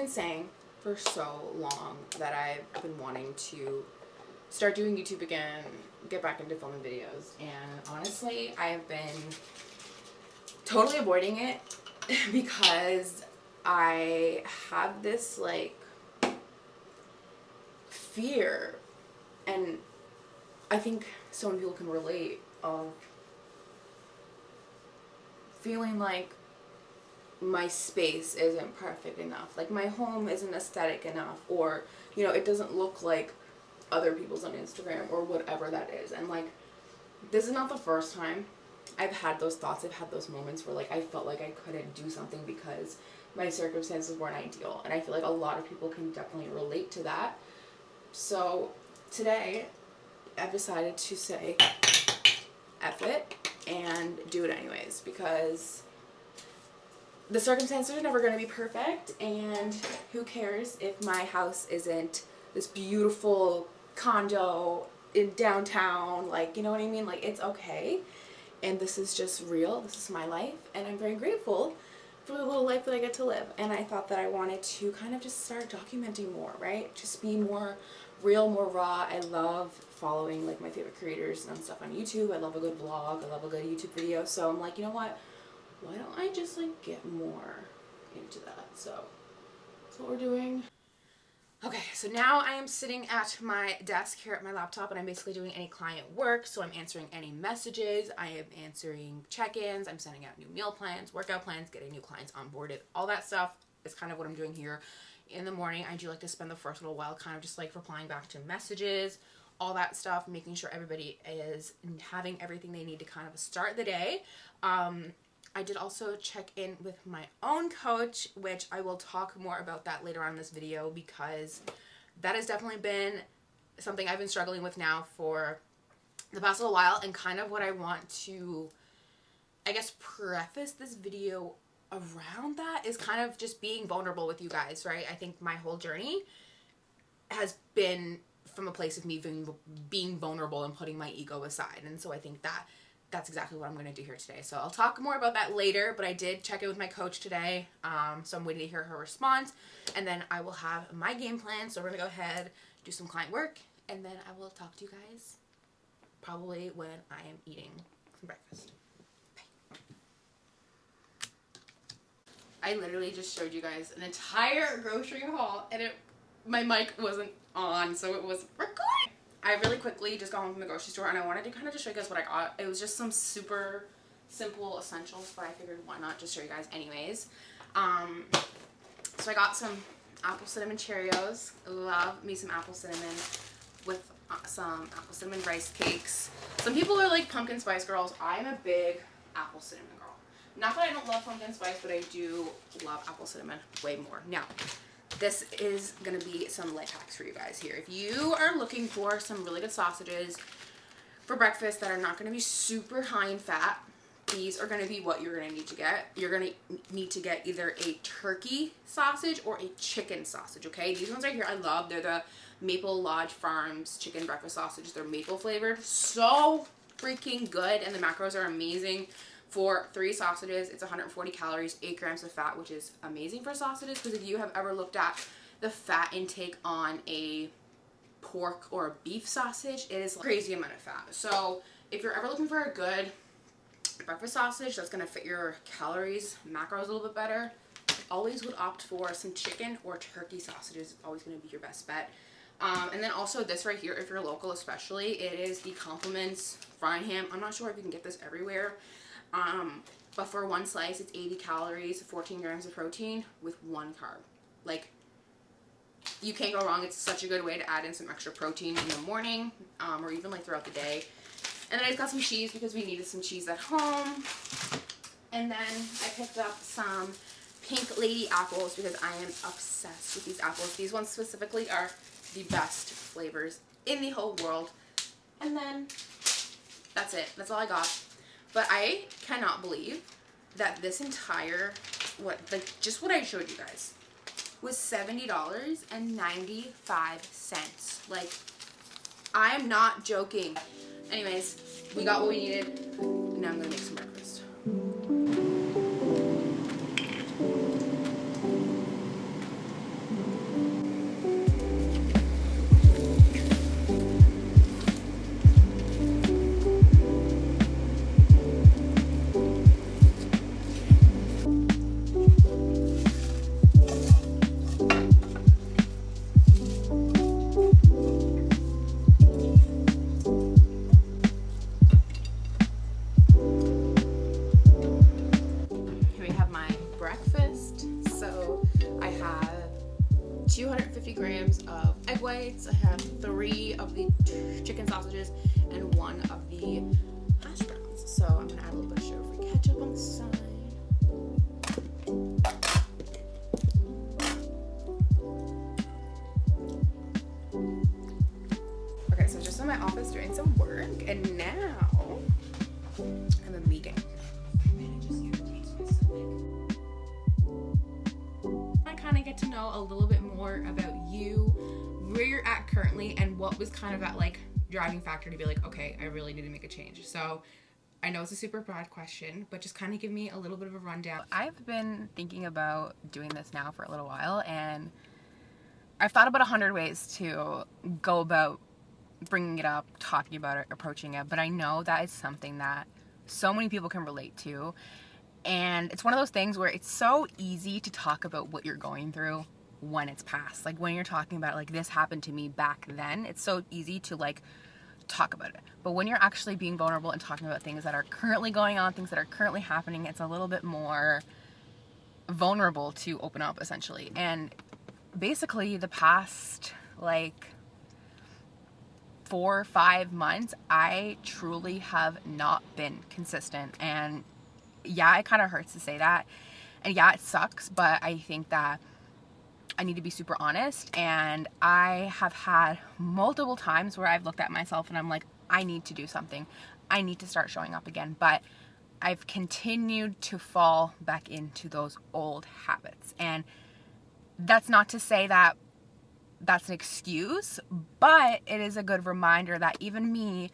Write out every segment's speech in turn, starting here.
been saying for so long that I've been wanting to start doing YouTube again, get back into filming videos, and honestly, I have been totally avoiding it because I have this like fear, and I think so many people can relate, of feeling like my space isn't perfect enough, like my home isn't aesthetic enough, or you know, it doesn't look like other people's on Instagram or whatever that is. And like, this is not the first time I've had those thoughts. I've had those moments where like I felt like I couldn't do something because my circumstances weren't ideal, and I feel like a lot of people can definitely relate to that. So today I've decided to say F it and do it anyways, because the circumstances are never going to be perfect, and who cares if my house isn't this beautiful condo in downtown, like, you know what I mean? Like, it's okay, and this is just real. This is my life, and I'm very grateful for the little life that I get to live. And I thought that I wanted to kind of just start documenting more, right? Just be more real, more raw. I love following like my favorite creators and stuff on YouTube. I love a good vlog. I love a good YouTube video. So I'm like, you know what? Why don't I just like get more into that? So that's what we're doing. Okay, so now I am sitting at my desk here at my laptop, and I'm basically doing any client work. So I'm answering any messages, I am answering check-ins, I'm sending out new meal plans, workout plans, getting new clients onboarded. All that stuff is kind of what I'm doing here. In the morning, I do like to spend the first little while kind of just like replying back to messages, all that stuff, making sure everybody is having everything they need to kind of start the day. I did also check in with my own coach, which I will talk more about that later on in this video, because that has definitely been something I've been struggling with now for the past little while, and kind of what I want to, I guess, preface this video around that is kind of just being vulnerable with you guys, right? I think my whole journey has been from a place of me being vulnerable and putting my ego aside, and so I think that's exactly what I'm going to do here today. So I'll talk more about that later, but I did check in with my coach today, so I'm waiting to hear her response, and then I will have my game plan. So we're going to go ahead, do some client work, and then I will talk to you guys probably when I am eating some breakfast. Bye. I literally just showed you guys an entire grocery haul, and my mic wasn't on, so it was recording. I really quickly just got home from the grocery store, and I wanted to kind of just show you guys what I got. It was just some super simple essentials, but I figured why not just show you guys anyways. So I got some apple cinnamon Cheerios. Love me some apple cinnamon, with some apple cinnamon rice cakes. Some people are like pumpkin spice girls. I'm a big apple cinnamon girl. Not that I don't love pumpkin spice, but I do love apple cinnamon way more. Now, this is going to be some life hacks for you guys here. If you are looking for some really good sausages for breakfast that are not going to be super high in fat, these are going to be what you're going to need to get. You're going to need to get either a turkey sausage or a chicken sausage, okay? These ones right here I love. They're the Maple Lodge Farms chicken breakfast sausage. They're maple flavored. So freaking good, and the macros are amazing. For 3 sausages, it's 140 calories, 8 grams of fat, which is amazing for sausages, because if you have ever looked at the fat intake on a pork or a beef sausage, it is a crazy amount of fat. So if you're ever looking for a good breakfast sausage that's going to fit your calories, macros a little bit better, always would opt for some chicken or turkey sausages. It's always going to be your best bet. And then also this right here, if you're local especially, it is the Compliments frying ham. I'm not sure if you can get this everywhere. But for one slice, it's 80 calories, 14 grams of protein with 1 carb. Like, you can't go wrong. It's such a good way to add in some extra protein in the morning, or even like throughout the day. And then I just got some cheese because we needed some cheese at home. And then I picked up some Pink Lady apples because I am obsessed with these apples. These ones specifically are the best flavors in the whole world. And then that's it. That's all I got. But I cannot believe that this entire, just what I showed you guys, was $70.95. Like, I am not joking. Anyways, we got what we needed. Now I'm going to make some breakfast. egg whites. I have 3 of the chicken sausages and 1 of the hash browns. So I'm gonna add a little bit of sugar-free ketchup on the side. Okay, so just in my office doing some work, and now I'm a meeting. I kind of get to know a little bit more about you, where you're at currently, and what was kind of that like driving factor to be like, okay, I really need to make a change. So I know it's a super broad question, but just kind of give me a little bit of a rundown. I've been thinking about doing this now for a little while, and I've thought about 100 ways to go about bringing it up, talking about it, approaching it, but I know that is something that so many people can relate to. And it's one of those things where it's so easy to talk about what you're going through when it's past. Like when you're talking about like, this happened to me back then, it's so easy to like talk about it. But when you're actually being vulnerable and talking about things that are currently going on, things that are currently happening, it's a little bit more vulnerable to open up, essentially. And basically the past like 4 or 5 months, I truly have not been consistent. And yeah, it kind of hurts to say that. And yeah, it sucks, but I think that I need to be super honest. And I have had multiple times where I've looked at myself and I'm like, I need to do something. I need to start showing up again. But I've continued to fall back into those old habits. And that's not to say that that's an excuse, but it is a good reminder that even me,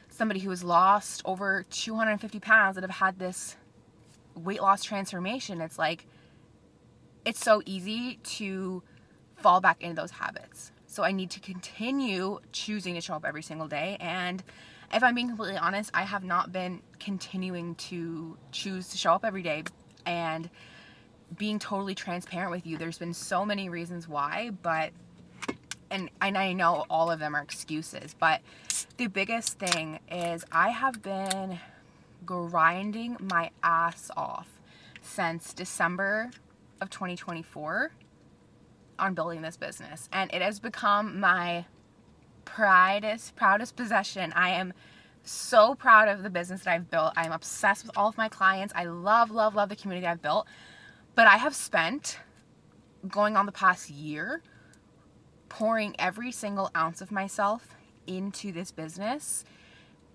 somebody who has lost over 250 pounds, that have had this weight loss transformation, it's like, it's so easy to fall back into those habits. So I need to continue choosing to show up every single day. And if I'm being completely honest, I have not been continuing to choose to show up every day. And being totally transparent with you, there's been so many reasons why, but and I know all of them are excuses, but the biggest thing is I have been grinding my ass off since December of 2024 on building this business. And it has become my proudest possession. I am so proud of the business that I've built. I'm obsessed with all of my clients. I love the community I've built. But I have spent going on the past year pouring every single ounce of myself into this business.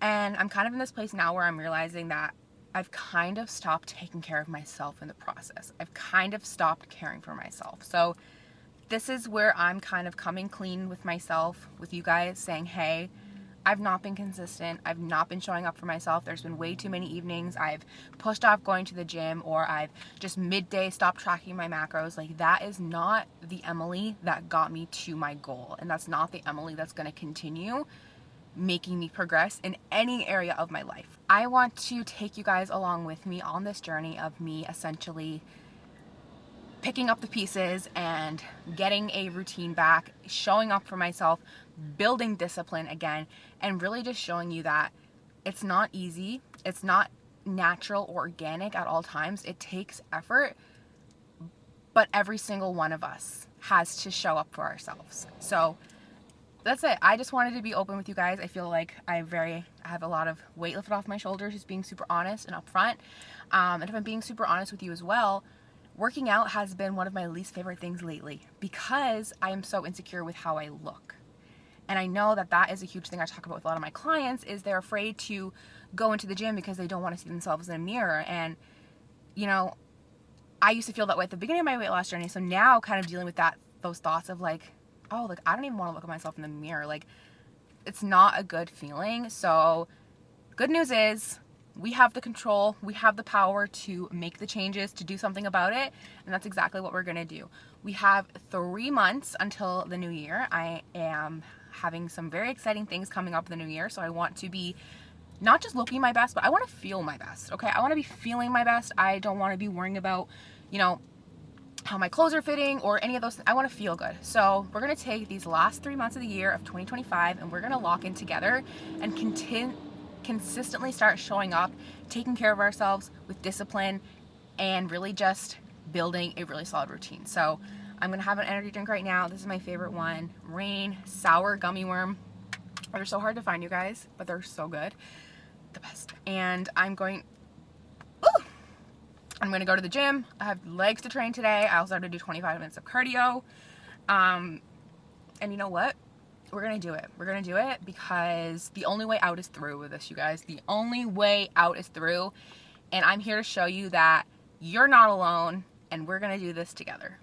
And I'm kind of in this place now where I'm realizing that I've kind of stopped taking care of myself in the process. I've kind of stopped caring for myself. So this is where I'm kind of coming clean with myself, with you guys, saying, hey, I've not been consistent. I've not been showing up for myself. There's been way too many evenings I've pushed off going to the gym, or I've just midday stopped tracking my macros. Like, that is not the Emily that got me to my goal. And that's not the Emily that's going to continue making me progress in any area of my life. I want to take you guys along with me on this journey of me essentially picking up the pieces and getting a routine back, showing up for myself, building discipline again, and really just showing you that it's not easy, it's not natural or organic at all times. It takes effort, but every single one of us has to show up for ourselves. So that's it. I just wanted to be open with you guys. I feel like I have a lot of weight lifted off my shoulders, just being super honest and upfront. And if I'm being super honest with you as well, working out has been one of my least favorite things lately because I am so insecure with how I look. And I know that that is a huge thing I talk about with a lot of my clients, is they're afraid to go into the gym because they don't want to see themselves in a mirror. And, you know, I used to feel that way at the beginning of my weight loss journey. So now kind of dealing with those thoughts of like, oh, like, I don't even want to look at myself in the mirror. Like, it's not a good feeling. So good news is we have the control, we have the power to make the changes, to do something about it, and that's exactly what we're going to do. We have 3 months until the new year. I am having some very exciting things coming up in the new year, so I want to be not just looking my best, but I want to feel my best, okay? I want to be feeling my best. I don't want to be worrying about, you know, how my clothes are fitting or any of those things. I want to feel good. So we're going to take these last 3 months of the year of 2025 and we're going to lock in together and consistently start showing up, taking care of ourselves with discipline, and really just building a really solid routine. So I'm gonna have an energy drink right now. This is my favorite one. Rain Sour Gummy Worm. They're so hard to find, you guys, but they're so good. The best. And I'm going to go to the gym. I have legs to train today. I also have to do 25 minutes of cardio. And you know what? We're going to do it. We're going to do it because the only way out is through with this, you guys. The only way out is through. And I'm here to show you that you're not alone and we're going to do this together.